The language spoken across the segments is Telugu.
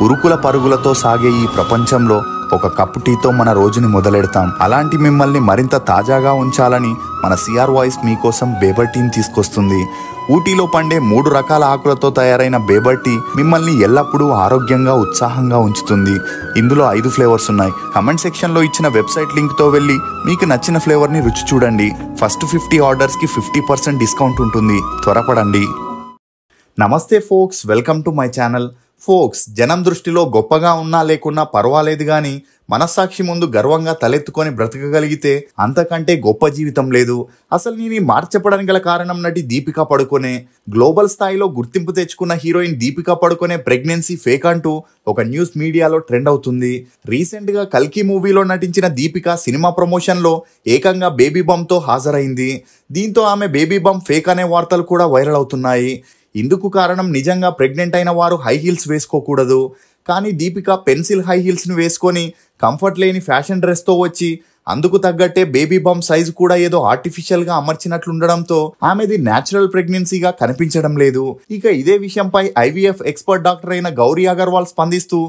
ఉరుకుల పరుగులతో సాగే ఈ ప్రపంచంలో ఒక కప్పు టీతో మన రోజుని మొదలెడతాం. అలాంటి మిమ్మల్ని మరింత తాజాగా ఉంచాలని మన సిఆర్ వాయిస్ మీకోసం బేబర్ టీని తీసుకొస్తుంది. ఊటీలో పండే 3 రకాల ఆకులతో తయారైన బేబర్ టీ మిమ్మల్ని ఎల్లప్పుడూ ఆరోగ్యంగా ఉత్సాహంగా ఉంచుతుంది. ఇందులో 5 ఫ్లేవర్స్ ఉన్నాయి. కమెంట్ సెక్షన్లో ఇచ్చిన వెబ్సైట్ లింక్తో వెళ్ళి మీకు నచ్చిన ఫ్లేవర్ని రుచి చూడండి. ఫస్ట్ 50 ఆర్డర్స్కి 50% డిస్కౌంట్ ఉంటుంది. త్వరపడండి. నమస్తే folks, welcome to my channel. Folks, జనం దృష్టిలో గొప్పగా ఉన్నా లేకున్నా పర్వాలేదు కానీ మనస్సాక్షి ముందు గర్వంగా తలెత్తుకొని బ్రతకగలిగితే అంతకంటే గొప్ప జీవితం లేదు. అసలు నేను ఈ మాట చెప్పడానికి గల కారణం నటి దీపికా పడుకొనే. గ్లోబల్ స్థాయిలో గుర్తింపు తెచ్చుకున్న హీరోయిన్ దీపికా పడుకొనే ప్రెగ్నెన్సీ ఫేక్ అంటూ ఒక న్యూస్ మీడియాలో ట్రెండ్ అవుతుంది. రీసెంట్గా కల్కి మూవీలో నటించిన దీపికా సినిమా ప్రమోషన్లో ఏకంగా బేబీ బంప్తో హాజరైంది. దీంతో ఆమె బేబీ బంప్ ఫేక్ అనే వార్తలు కూడా వైరల్ అవుతున్నాయి. ఇందుకు కారణం నిజంగా ప్రెగ్నెంట్ అయిన వారు హై హీల్స్ వేసుకోకూడదు. కానీ దీపిక పెన్సిల్ హై హీల్స్ని వేసుకొని కంఫర్ట్ లేని ఫ్యాషన్ డ్రెస్తో వచ్చి అందుకు తగ్గట్టే బేబీ బంప్ సైజు కూడా ఏదో ఆర్టిఫిషియల్గా అమర్చినట్లుండడంతో ఆమెది న్యాచురల్ ప్రెగ్నెన్సీగా కనిపించడం లేదు. ఇక ఇదే విషయంపై ఐవీఎఫ్ ఎక్స్పర్ట్ డాక్టర్ అయిన గౌరీ అగర్వాల్ స్పందిస్తూ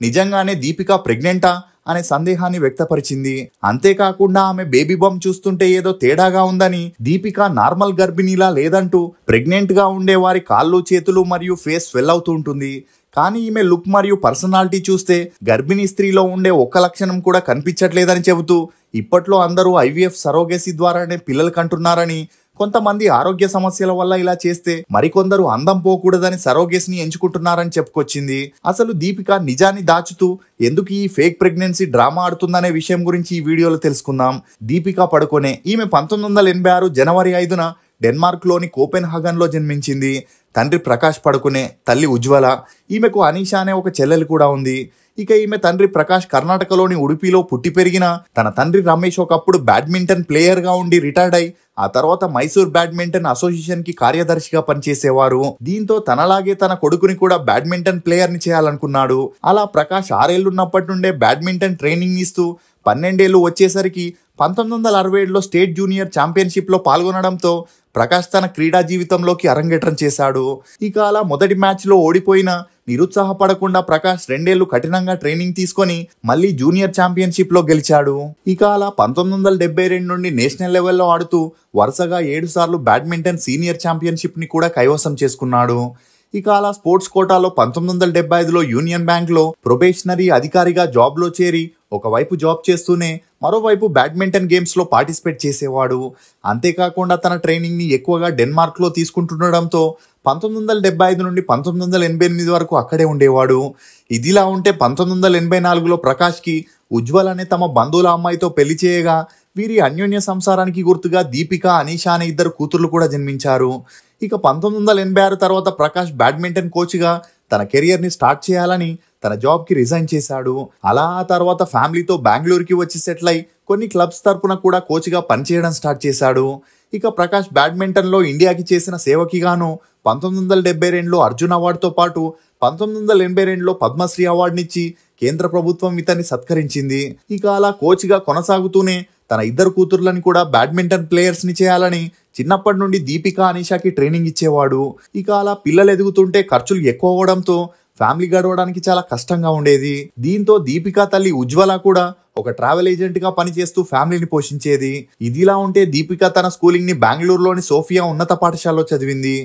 నిజంగానే దీపిక ప్రెగ్నెంటా అనే సందేహాన్ని వ్యక్తపరిచింది. అంతేకాకుండా ఆమె బేబీ బంప్ చూస్తుంటే ఏదో తేడాగా ఉందని, దీపిక నార్మల్ గర్భిణీలా లేదంటూ ప్రెగ్నెంట్ గా ఉండే వారి కాళ్ళు, చేతులు మరియు ఫేస్ స్వెల్ అవుతూ ఉంటుంది. కానీ ఈమె లుక్ మరియు పర్సనాలిటీ చూస్తే గర్భిణీ స్త్రీలో ఉండే ఒక్క లక్షణం కూడా కనిపించట్లేదని చెబుతూ ఇప్పట్లో అందరూ ఐవీఎఫ్ సరోగేసీ ద్వారానే పిల్లలు కంటున్నారని, కొంతమంది ఆరోగ్య సమస్యల వల్ల ఇలా చేస్తే మరికొందరు అందం పోకూడదని సరోగేస్ని ఎంచుకుంటున్నారని చెప్పుకొచ్చింది. అసలు దీపిక నిజాన్ని దాచుతూ ఎందుకు ఈ ఫేక్ ప్రెగ్నెన్సీ డ్రామా ఆడుతుందనే విషయం గురించి ఈ వీడియోలో తెలుసుకుందాం. దీపికా పడుకొనే ఈమె 1986 జనవరి 5న డెన్మార్క్లోని కోపెన్హాగన్లో జన్మించింది. తండ్రి ప్రకాష్ పడుకొనే, తల్లి ఉజ్వల. ఈమెకు అనీషా అనే ఒక చెల్లెలు కూడా ఉంది. ఇక ఈమె తండ్రి ప్రకాష్ కర్ణాటకలోని ఉడిపిలో పుట్టి పెరిగిన తన తండ్రి రమేష్ ఒకప్పుడు బ్యాడ్మింటన్ ప్లేయర్గా ఉండి రిటైర్డ్ అయి ఆ తర్వాత మైసూర్ బ్యాడ్మింటన్ అసోసియేషన్ కి కార్యదర్శిగా పనిచేసేవారు. దీంతో తనలాగే తన కొడుకుని కూడా బ్యాడ్మింటన్ ప్లేయర్ ని చేయాలనుకున్నాడు. అలా ప్రకాష్ 6 ఏళ్లున్నప్పటి నుండే బ్యాడ్మింటన్ ట్రైనింగ్ ఇస్తూ 12 ఏళ్లు వచ్చేసరికి 1967లో స్టేట్ జూనియర్ ఛాంపియన్షిప్ లో పాల్గొనడంతో ప్రకాష్ తన క్రీడా జీవితంలోకి అరంగేట్రం చేశాడు. ఇక అలా మొదటి మ్యాచ్లో ఓడిపోయిన నిరుత్సాహపడకుండా ప్రకాష్ 2 ఏళ్లు కఠినంగా ట్రైనింగ్ తీసుకొని మళ్ళీ జూనియర్ ఛాంపియన్షిప్ లో గెలిచాడు. ఇక అలా 1972 నుండి నేషనల్ లెవెల్లో ఆడుతూ వరుసగా 7 సార్లు బ్యాడ్మింటన్ సీనియర్ ఛాంపియన్షిప్ ని కూడా కైవసం చేసుకున్నాడు. ఇక అలా స్పోర్ట్స్ కోటాలో 1975లో యూనియన్ బ్యాంక్ లో ప్రొబేషనరీ అధికారిగా జాబ్ లో చేరి ఒకవైపు జాబ్ చేస్తూనే మరోవైపు బ్యాడ్మింటన్ గేమ్స్ లో పార్టిసిపేట్ చేసేవాడు. అంతేకాకుండా తన ట్రైనింగ్ ని ఎక్కువగా డెన్మార్క్ లో తీసుకుంటుండడంతో 1975 నుండి 1988 వరకు అక్కడే ఉండేవాడు. ఇదిలా ఉంటే 1984లో ప్రకాష్ కి ఉజ్వల్ అనే తమ బంధువుల అమ్మాయితో పెళ్లి చేయగా వీరి అన్యోన్య సంసారానికి గుర్తుగా దీపిక, అనీషా అనే 2 కూతుర్లు కూడా జన్మించారు. ఇక 1986 తర్వాత ప్రకాష్ బ్యాడ్మింటన్ కోచ్గా తన కెరియర్ని స్టార్ట్ చేయాలని తన జాబ్కి రిజైన్ చేశాడు. అలా ఆ తర్వాత ఫ్యామిలీతో బెంగళూరుకి వచ్చి సెటిల్ అయి కొన్ని క్లబ్స్ తరపున కూడా కోచ్గా పనిచేయడం స్టార్ట్ చేశాడు. ఇక ప్రకాష్ బ్యాడ్మింటన్లో ఇండియాకి చేసిన సేవకి గాను 1972లో అర్జున్ అవార్డుతో పాటు 1982లో పద్మశ్రీ అవార్డునిచ్చి కేంద్ర ప్రభుత్వం ఇతన్ని సత్కరించింది. ఇక అలా కోచ్గా కొనసాగుతూనే తన 2 కూతుర్లని కూడా బ్యాడ్మింటన్ ప్లేయర్స్ ని చేయాలని చిన్నప్పటి నుండి దీపిక, అనీషాకి ట్రైనింగ్ ఇచ్చేవాడు. ఇక అలా పిల్లలు ఎదుగుతుంటే ఖర్చులు ఎక్కువ అవడంతో ఫ్యామిలీ గడవడానికి చాలా కష్టంగా ఉండేది. దీంతో దీపిక తల్లి ఉజ్వల కూడా ఒక ట్రావెల్ ఏజెంట్ గా పనిచేస్తూ ఫ్యామిలీని పోషించేది. ఇదిలా ఉంటే దీపిక తన స్కూలింగ్ ని బెంగళూరులోని సోఫియా ఉన్నత పాఠశాలలో చదివింది.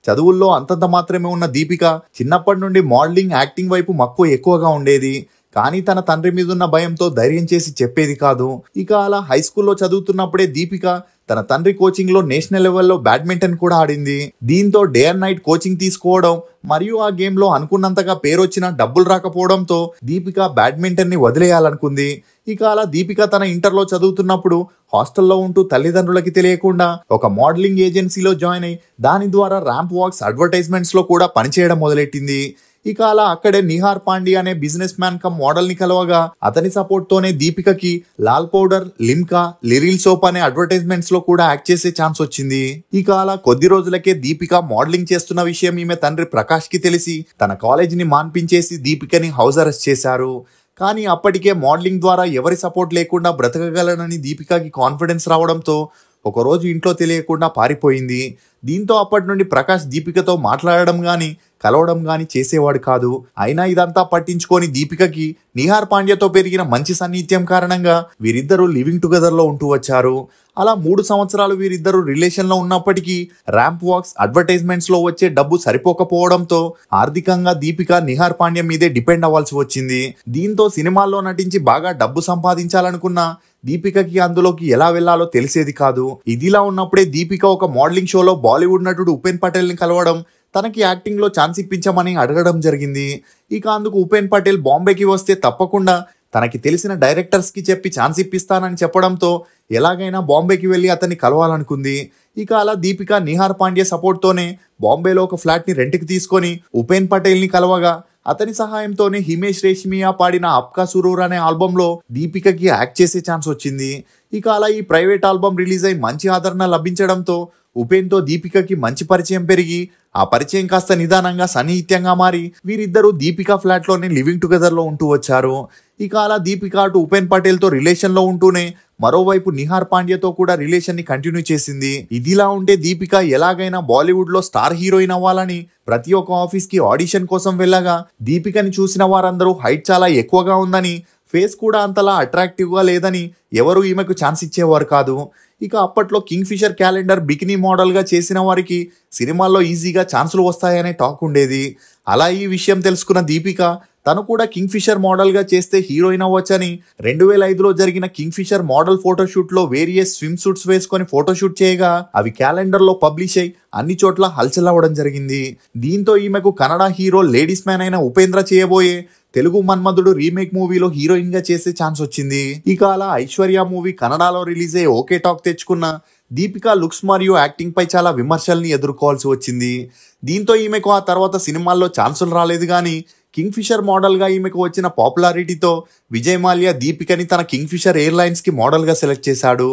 చదువుల్లో అంతంత మాత్రమే ఉన్న దీపిక చిన్నప్పటి నుండి మోడలింగ్, యాక్టింగ్ వైపు మక్కువ ఎక్కువగా ఉండేది. కానీ తన తండ్రి మీద ఉన్న భయంతో ధైర్యం చేసి చెప్పేది కాదు. ఇక అలా హై స్కూల్లో చదువుతున్నప్పుడే దీపిక తన తండ్రి కోచింగ్ లో నేషనల్ లెవెల్లో బ్యాడ్మింటన్ కూడా ఆడింది. దీంతో డే అండ్ నైట్ కోచింగ్ తీసుకోవడం మరియు ఆ గేమ్ లో అనుకున్నంతగా పేరొచ్చినా డబ్బులు రాకపోవడంతో దీపిక బ్యాడ్మింటన్ ని వదిలేయాలనుకుంది. ఇక అలా దీపిక తన ఇంటర్లో చదువుతున్నప్పుడు హాస్టల్లో ఉంటూ తల్లిదండ్రులకి తెలియకుండా ఒక మోడలింగ్ ఏజెన్సీలో జాయిన్ అయి దాని ద్వారా ర్యాంప్ వాక్స్, అడ్వర్టైజ్మెంట్స్ లో కూడా పనిచేయడం మొదలెట్టింది. ఇక అలా అక్కడే నిహార్ పాండే అనే బిజినెస్ మ్యాన్ కమ్ మోడల్ ని కలవగా అతని సపోర్ట్ తోనే దీపికకి లాల్ పౌడర్, లిమ్కా, లిరిల్ సోప్ అనే అడ్వర్టైజ్మెంట్స్ లో కూడా యాక్ట్ చేసే ఛాన్స్ వచ్చింది. ఇక అలా కొద్ది రోజులకే దీపిక మోడలింగ్ చేస్తున్న విషయం ఈమె తండ్రి ప్రకాష్ కి తెలిసి తన కాలేజ్ ని మాన్పించేసి దీపికని హౌస్ అరెస్ట్ చేశారు. కానీ అప్పటికే మోడలింగ్ ద్వారా ఎవరి సపోర్ట్ లేకుండా బ్రతకగలనని దీపికకి కాన్ఫిడెన్స్ రావడంతో ఒకరోజు ఇంట్లో తెలియకుండా పారిపోయింది. దీంతో అప్పటి నుండి ప్రకాష్ దీపికతో మాట్లాడడం గాని కలవడం గాని చేసేవాడు కాదు. అయినా ఇదంతా పట్టించుకొని దీపికకి నిహార్ పాండ్యతో పెరిగిన మంచి సన్నిహిత్యం కారణంగా వీరిద్దరూ లివింగ్ టుగెదర్ లో ఉంటూ వచ్చారు. అలా 3 సంవత్సరాలు వీరిద్దరూ రిలేషన్ లో ఉన్నప్పటికీ ర్యాంప్ వాక్స్, అడ్వర్టైజ్మెంట్స్ లో వచ్చే డబ్బు సరిపోకపోవడంతో ఆర్థికంగా దీపిక నిహార్ పాండ్య మీదే డిపెండ్ అవ్వాల్సి వచ్చింది. దీంతో సినిమాల్లో నటించి బాగా డబ్బు సంపాదించాలనుకున్న దీపికకి అందులోకి ఎలా వెళ్లాలో తెలిసేది కాదు. ఇదిలా ఉన్నప్పుడే దీపిక ఒక మోడలింగ్ షోలో బాలీవుడ్ నటుడు ఉపేన్ పటేల్ ని కలవడం, తనకి యాక్టింగ్ లో ఛాన్స్ ఇప్పించమని అడగడం జరిగింది. ఇక అందుకు ఉపేన్ పటేల్ బాంబేకి వస్తే తప్పకుండా తనకి తెలిసిన డైరెక్టర్స్ కి చెప్పి ఛాన్స్ ఇప్పిస్తానని చెప్పడంతో ఎలాగైనా బాంబేకి వెళ్లి అతన్ని కలవాలనుకుంది. ఇక అలా దీపిక నిహార్ పాండ్య సపోర్ట్ తోనే బాంబేలో ఒక ఫ్లాట్ ని రెంట్కి తీసుకొని ఉపేన్ పటేల్ ని కలవగా, అతని సహాయంతోనే హిమేష్ రేష్మియా పాడిన అప్కా సురూర్ అనే ఆల్బమ్ లో దీపికకి యాక్ట్ చేసే ఛాన్స్ వచ్చింది. ఇక అలా ఈ ప్రైవేట్ ఆల్బమ్ రిలీజ్ అయి మంచి ఆదరణ లభించడంతో ఉపేన్తో దీపికకి మంచి పరిచయం పెరిగి ఆ పరిచయం కాస్త నిదానంగా సన్నిహిత్యంగా మారి వీరిద్దరూ దీపిక ఫ్లాట్ లోనే లివింగ్ టుగెదర్ లో ఉంటూ వచ్చారు. ఇక అలా దీపిక అటు ఉపేన్ పటేల్ తో రిలేషన్ లో ఉంటూనే మరోవైపు నిహార్ పాండ్యతో కూడా రిలేషన్ ని కంటిన్యూ చేసింది. ఇదిలా ఉంటే దీపిక ఎలాగైనా బాలీవుడ్ లో స్టార్ హీరోయిన్ అవ్వాలని ప్రతి ఒక్క ఆఫీస్ కి ఆడిషన్ కోసం వెళ్ళగా, దీపికని చూసిన వారందరూ హైట్ చాలా ఎక్కువగా ఉందని, ఫేస్ కూడా అంతలా అట్రాక్టివ్ గా లేదని ఎవరు ఈమెకు ఛాన్స్ ఇచ్చేవారు కాదు. ఇక అప్పట్లో Kingfisher calendar bikini model గా చేసిన వారికి సినిమాల్లో ఈజీగా ఛాన్సులు వస్తాయనే టాక్ ఉండేది. అలా ఈ విషయం తెలుసుకున్న దీపిక తను కూడా కింగ్ ఫిషర్ మోడల్ గా చేస్తే హీరోయిన్ అవ్వచ్చని 2005లో జరిగిన కింగ్ ఫిషర్ మోడల్ ఫోటోషూట్ లో వేరియస్ స్విమ్ సూట్స్ వేసుకొని ఫోటోషూట్ చేయగా అవి క్యాలెండర్ లో పబ్లిష్ అయి అన్ని చోట్ల హల్చల్ అవ్వడం జరిగింది. దీంతో ఈమెకు కన్నడ హీరో లేడీస్ మ్యాన్ అయిన ఉపేంద్ర చేయబోయే తెలుగు మన్మధుడు రీమేక్ మూవీలో హీరోయిన్ గా చేసే ఛాన్స్ వచ్చింది. ఇక అలా ఐశ్వర్య మూవీ కన్నడలో రిలీజ్ అయ్యి ఓకే టాక్ తెచ్చుకున్న దీపిక లుక్స్ మరియు యాక్టింగ్ పై చాలా విమర్శల్ని ఎదుర్కోవాల్సి వచ్చింది. దీంతో ఈమెకు ఆ తర్వాత సినిమాల్లో ఛాన్సులు రాలేదు కానీ కింగ్ ఫిషర్ మోడల్ గా ఈమెకు వచ్చిన పాపులారిటీతో విజయ్ మాల్యా దీపికని తన కింగ్ ఫిషర్ ఎయిర్లైన్స్ కి మోడల్ గా సెలెక్ట్ చేశాడు.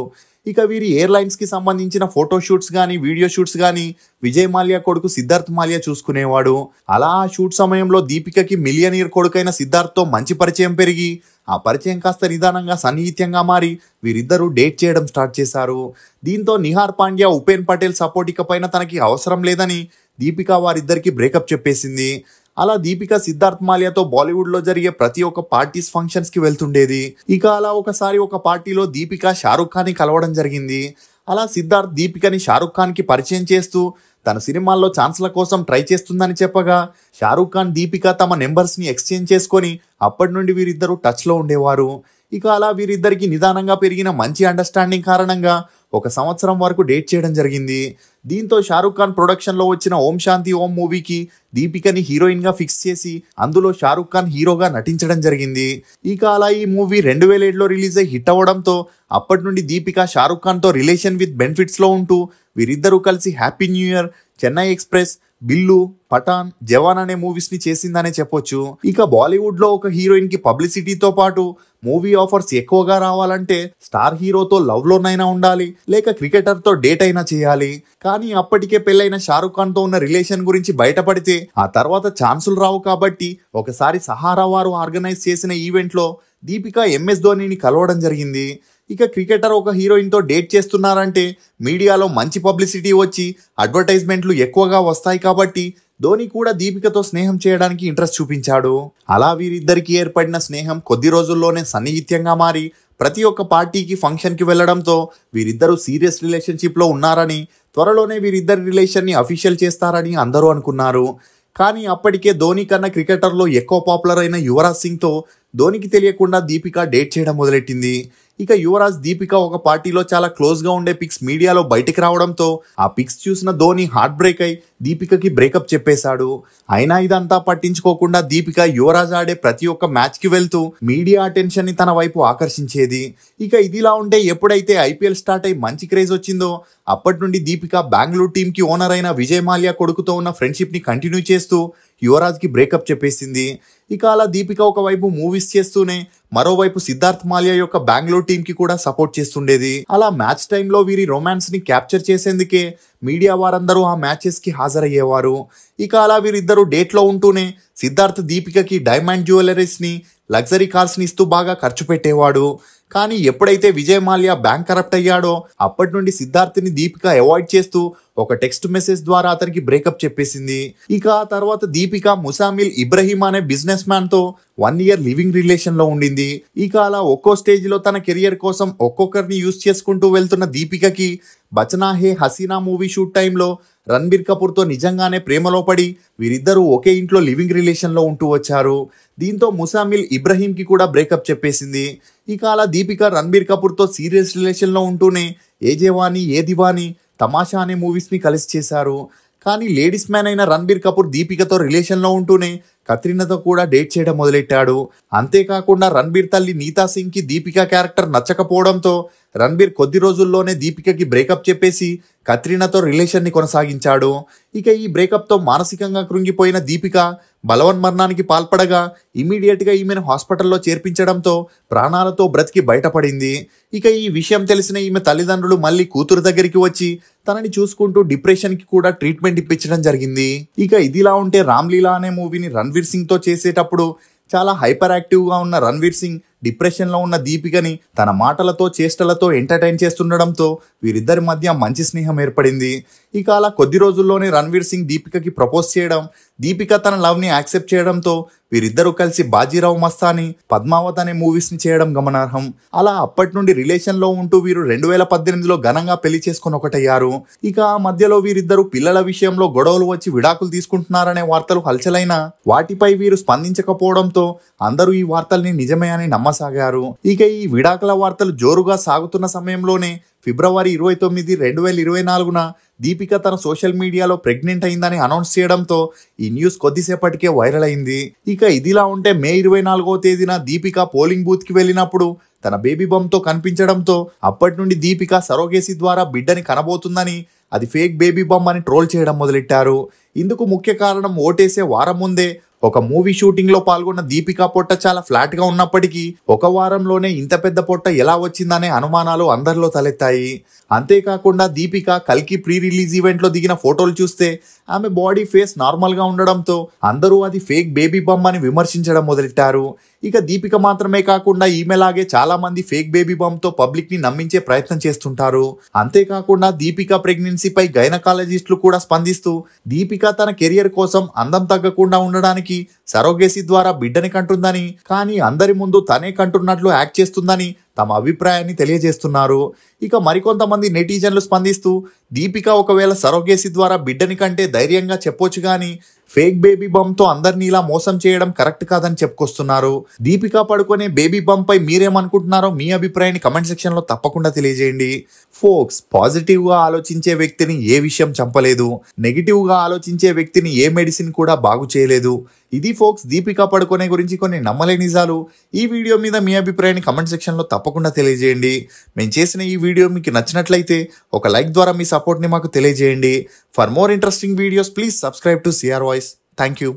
ఇక వీరి ఎయిర్లైన్స్ కి సంబంధించిన ఫోటో షూట్స్ గానీ వీడియో షూట్స్ గానీ విజయ్ మాల్యా కొడుకు సిద్ధార్థ్ మాల్యా చూసుకునేవాడు. అలా ఆ షూట్ సమయంలో దీపికకి మిలియనీర్ కొడుకైన సిద్ధార్థ్ తో మంచి పరిచయం పెరిగి ఆ పరిచయం కాస్త నిదానంగా సన్నిహిత్యంగా మారి వీరిద్దరూ డేట్ చేయడం స్టార్ట్ చేశారు. దీంతో నిహార్ పాండ్య, ఉపేన్ పటేల్ సపోర్ట్ ఇకపైన తనకి అవసరం లేదని దీపిక వారిద్దరికి బ్రేకప్ చెప్పేసింది. అలా దీపిక సిద్ధార్థ్ మాల్యాతో బాలీవుడ్ లో జరిగే ప్రతి ఒక్క పార్టీస్ ఫంక్షన్స్ కి వెళ్తుండేది. ఇక అలా ఒకసారి ఒక పార్టీలో దీపిక షారుఖ్ ఖాన్ ని కలవడం జరిగింది. అలా సిద్ధార్థ్ దీపికని షారుఖ్ ఖాన్ కి పరిచయం చేస్తూ తన సినిమాల్లో ఛాన్స్ల కోసం ట్రై చేస్తుందని చెప్పగా, షారుఖ్ ఖాన్ దీపిక తమ నెంబర్స్ ని ఎక్స్చేంజ్ చేసుకొని అప్పటి నుండి వీరిద్దరూ టచ్ లో ఉండేవారు. ఇక అలా వీరిద్దరికి నిదానంగా పెరిగిన మంచి అండర్స్టాండింగ్ కారణంగా 1 సంవత్సరం వరకు డేట్ చేయడం జరిగింది. దీంతో షారుఖ్ ఖాన్ ప్రొడక్షన్ లో వచ్చిన ఓం శాంతి ఓం మూవీకి దీపికని హీరోయిన్ గా ఫిక్స్ చేసి అందులో షారుఖ్ ఖాన్ హీరోగా నటించడం జరిగింది. ఇక అలా ఈ మూవీ 2007లో రిలీజ్ అయ్యి హిట్ అవ్వడంతో అప్పటి నుండి దీపిక షారుఖ్ ఖాన్ తో రిలేషన్ విత్ బెనిఫిట్స్ లో ఉంటూ వీరిద్దరూ కలిసి happy new year, Chennai express, Billu, Pathaan, Jawan అనే మూవీస్ ని చేసిందనే చెప్పొచ్చు. ఇక బాలీవుడ్ లో ఒక హీరోయిన్ కి పబ్లిసిటీతో పాటు మూవీ ఆఫర్స్ ఎక్కువగా రావాలంటే స్టార్ హీరోతో లవ్ లోనైనా ఉండాలి, లేక క్రికెటర్ తో డేట్ అయినా చేయాలి. కానీ అప్పటికే పెళ్ళైన షారుఖ్ ఖాన్ తో ఉన్న రిలేషన్ గురించి బయటపడితే ఆ తర్వాత ఛాన్సులు రావు. కాబట్టి ఒకసారి సహారా వారు ఆర్గనైజ్ చేసిన ఈవెంట్ లో దీపిక MS ధోనిని కలవడం జరిగింది. ఇక క్రికెటర్ ఒక హీరోయిన్ తో డేట్ చేస్తున్నారంటే మీడియాలో మంచి పబ్లిసిటీ వచ్చి అడ్వర్టైజ్మెంట్లు ఎక్కువగా వస్తాయి. కాబట్టి ధోని కూడా దీపికతో స్నేహం చేయడానికి ఇంట్రెస్ట్ చూపించాడు. అలా వీరిద్దరికి ఏర్పడిన స్నేహం కొద్ది రోజుల్లోనే సన్నిహిత్యంగా మారి ప్రతి ఒక్క పార్టీకి ఫంక్షన్ కి వెళ్లడంతో వీరిద్దరూ సీరియస్ రిలేషన్షిప్ లో ఉన్నారని, త్వరలోనే వీరిద్దరి రిలేషన్ ని అఫీషియల్ చేస్తారని అందరూ అనుకున్నారు. కానీ అప్పటికే ధోని కన్నా క్రికెటర్లో ఎక్కువ పాపులర్ అయిన యువరాజ్ సింగ్ తో ధోనికి తెలియకుండా దీపిక డేట్ చేయడం మొదలెట్టింది. ఇక యువరాజ్ దీపిక ఒక పార్టీలో చాలా క్లోజ్ గా ఉండే పిక్స్ మీడియాలో బయటికి రావడంతో ఆ పిక్స్ చూసిన ధోని హార్ట్ బ్రేక్ అయి దీపికకి బ్రేకప్ చెప్పేశాడు. అయినా ఇదంతా పట్టించుకోకుండా దీపిక యువరాజ్ ఆడే ప్రతి ఒక్క మ్యాచ్ కి వెళ్తూ మీడియా అటెన్షన్ ని తన వైపు ఆకర్షించేది. ఇక ఇదిలా ఉంటే ఎప్పుడైతే IPL స్టార్ట్ అయి మంచి క్రేజ్ వచ్చిందో అప్పటి నుండి దీపిక బెంగళూరు టీమ్ కి ఓనర్ అయిన విజయ్ మాల్యా కొడుకుతో ఉన్న ఫ్రెండ్షిప్ ని కంటిన్యూ చేస్తూ యువరాజ్ కి బ్రేకప్ చెప్పేసింది. ఇక అలా దీపిక ఒకవైపు మూవీస్ చేస్తూనే మరోవైపు సిద్ధార్థ్ మాల్యా యొక్క బెంగళూరు టీమ్ కి కూడా సపోర్ట్ చేస్తుండేది. అలా మ్యాచ్ టైంలో వీరి రొమాన్స్ ని క్యాప్చర్ చేసేందుకే మీడియా వారందరూ ఆ మ్యాచెస్ కి హాజరయ్యేవారు. ఇక అలా వీరిద్దరూ డేట్ లో ఉంటూనే సిద్ధార్థ్ దీపికకి డైమండ్ జ్యువెలరీస్ ని, లగ్జరీ కార్స్ ని ఇస్తూ బాగా ఖర్చు పెట్టేవాడు. కానీ ఎప్పుడైతే విజయ్ మాల్యా బ్యాంక్ కరప్ట్ అయ్యాడో అప్పటి నుండి సిద్ధార్థ్ని దీపిక అవాయిడ్ చేస్తూ ఒక టెక్స్ట్ మెసేజ్ ద్వారా అతనికి బ్రేకప్ చెప్పేసింది. ఇక ఆ తర్వాత దీపిక ముసామిల్ ఇబ్రహీం అనే బిజినెస్ మ్యాన్ తో 1 year లివింగ్ రిలేషన్ లో ఉండింది. ఇక అలా ఒక్కో స్టేజ్ లో తన కెరియర్ కోసం ఒక్కొక్కరిని యూజ్ చేసుకుంటూ వెళ్తున్న దీపికకి బచనా హే హసీనా మూవీ షూట్ టైంలో రణబీర్ కపూర్ తో నిజంగానే ప్రేమలో పడి వీరిద్దరూ ఒకే ఇంట్లో లివింగ్ రిలేషన్ లో ఉంటూ వచ్చారు. దీంతో ముసామిల్ ఇబ్రహీం కి కూడా బ్రేకప్ చెప్పేసింది. ఇక అలా దీపిక రణబీర్ కపూర్ తో సీరియస్ రిలేషన్ లో ఉంటూనే ఏ జవానీ ఏ దివానీ తమాషా అనే మూవీస్ ని కలిసి చేశారు. కానీ లేడీస్ మ్యాన్ అయిన రణబీర్ కపూర్ దీపికతో రిలేషన్ లో ఉంటూనే కత్రినాతో కూడా డేట్ చేయడం మొదలెట్టాడు. అంతేకాకుండా రణబీర్ తల్లి నీతా సింగ్ కి దీపిక క్యారెక్టర్ నచ్చకపోవడంతో రణబీర్ కొద్ది రోజుల్లోనే దీపికకి బ్రేకప్ చెప్పేసి కత్రినాతో రిలేషన్ ని కొనసాగించాడు. ఇక ఈ బ్రేకప్ తో మానసికంగా కృంగిపోయిన దీపిక బలవన్మరణానికి పాల్పడగా ఇమీడియట్ గా ఈమెను హాస్పిటల్లో చేర్పించడంతో ప్రాణాలతో బ్రతికి బయటపడింది. ఇక ఈ విషయం తెలిసిన ఈమె తల్లిదండ్రులు మళ్ళీ కూతురు దగ్గరికి వచ్చి తనని చూసుకుంటూ డిప్రెషన్ కి కూడా ట్రీట్మెంట్ ఇప్పించడం జరిగింది. ఇక ఇదిలా ఉంటే రామ్లీలా అనే మూవీని రణ్వీర్ సింగ్ తో చేసేటప్పుడు చాలా హైపర్ యాక్టివ్ గా ఉన్న రణ్వీర్ సింగ్ డిప్రెషన్ లో ఉన్న దీపికని తన మాటలతో చేష్టలతో ఎంటర్టైన్ చేస్తుండడంతో వీరిద్దరి మధ్య మంచి స్నేహం ఏర్పడింది. ఇక అలా కొద్ది రోజుల్లోనే రణ్వీర్ సింగ్ దీపికకి ప్రపోజ్ చేయడం, దీపిక తన లవ్ ని యాక్సెప్ట్ చేయడంతో వీరిద్దరూ కలిసి బాజీరావు మస్తాని, పద్మావత్ అనే మూవీస్ ని చేయడం గమనార్హం. అలా అప్పటి నుండి రిలేషన్ లో ఉంటూ వీరు 2018లో ఘనంగా పెళ్లి చేసుకుని ఒకటయ్యారు. ఇక ఆ మధ్యలో వీరిద్దరూ పిల్లల విషయంలో గొడవలు వచ్చి విడాకులు తీసుకుంటున్నారనే వార్తలు హల్చలైనా వాటిపై వీరు స్పందించకపోవడంతో అందరూ ఈ వార్తల్ని నిజమే అని నమ్మసాగారు. ఇక ఈ విడాకుల వార్తలు జోరుగా సాగుతున్న సమయంలోనే ఫిబ్రవరి 29, 2024న దీపిక తన సోషల్ మీడియాలో ప్రెగ్నెంట్ అయిందని అనౌన్స్ చేయడంతో ఈ న్యూస్ కొద్దిసేపటికే వైరల్ అయింది. ఇక ఇదిలా ఉంటే మే 24వ తేదీన దీపిక పోలింగ్ బూత్ కి వెళ్ళినప్పుడు తన బేబీ బంప్ తో కనిపించడంతో అప్పటి నుండి దీపిక సరోగేసి ద్వారా బిడ్డని కనబోతుందని, అది ఫేక్ బేబీ బంప్ అని ట్రోల్ చేయడం మొదలెట్టారు. ఇందుకు ముఖ్య కారణం ఓటేసే వారం ముందే ఒక మూవీ షూటింగ్ లో పాల్గొన్న దీపిక పొట్ట చాలా ఫ్లాట్ గా ఉన్నప్పటికీ ఒక వారంలోనే ఇంత పెద్ద పొట్ట ఎలా వచ్చిందనే అనుమానాలు అందరిలో తలెత్తాయి. అంతేకాకుండా దీపిక కల్కి ప్రీ రిలీజ్ ఈవెంట్ లో దిగిన ఫోటోలు చూస్తే ఆమె బాడీ ఫేస్ నార్మల్ గా ఉండడంతో అందరూ అది ఫేక్ బేబీ బంప్ అని విమర్శించడం మొదలెట్టారు. ఇక దీపిక మాత్రమే కాకుండా ఈమెలాగే చాలా మంది ఫేక్ బేబీ బంప్ తో పబ్లిక్ ని నమ్మించే ప్రయత్నం చేస్తుంటారు. అంతేకాకుండా దీపిక ప్రెగ్నెన్సీపై గైనకాలజిస్టులు కూడా స్పందిస్తూ దీపిక తన కెరియర్ కోసం అందం తగ్గకుండా ఉండడానికి సరోగేసి ద్వారా బిడ్డని కంటుందని, కానీ అందరి ముందు తనే కంటున్నట్లు యాక్ట్ చేస్తుందని తమ అభిప్రాయాన్ని తెలియజేస్తున్నారు. ఇక మరికొంతమంది నెటిజన్లు స్పందిస్తూ దీపిక ఒకవేళ సరోగేసి ద్వారా బిడ్డని కంటే ధైర్యంగా చెప్పొచ్చు గానీ ఫేక్ బేబీ బంప్ తో అందరినీ ఇలా మోసం చేయడం కరెక్ట్ కాదని చెప్పుకొస్తున్నారు. దీపిక పడుకునే బేబీ బంప్ పై మీరేమనుకుంటున్నారో మీ అభిప్రాయాన్ని కమెంట్ సెక్షన్ లో తప్పకుండా తెలియజేయండి. ఫోక్స్, పాజిటివ్ గా ఆలోచించే వ్యక్తిని ఏ విషయం చంపలేదు, నెగిటివ్ గా ఆలోచించే వ్యక్తిని ఏ మెడిసిన్ కూడా బాగు చేయలేదు. ఇది ఫోక్స్ దీపిక పడుకునే గురించి కొన్ని నమ్మలేని నిజాలు. ఈ వీడియో మీద మీ అభిప్రాయాన్ని కమెంట్ సెక్షన్ లో తప్పకుండా తెలియజేయండి. మేము చేసిన ఈ వీడియో మీకు నచ్చినట్లయితే ఒక లైక్ ద్వారా మీ సపోర్ట్ ని మాకు తెలియజేయండి. For more interesting videos please subscribe to CR voice. Thank you.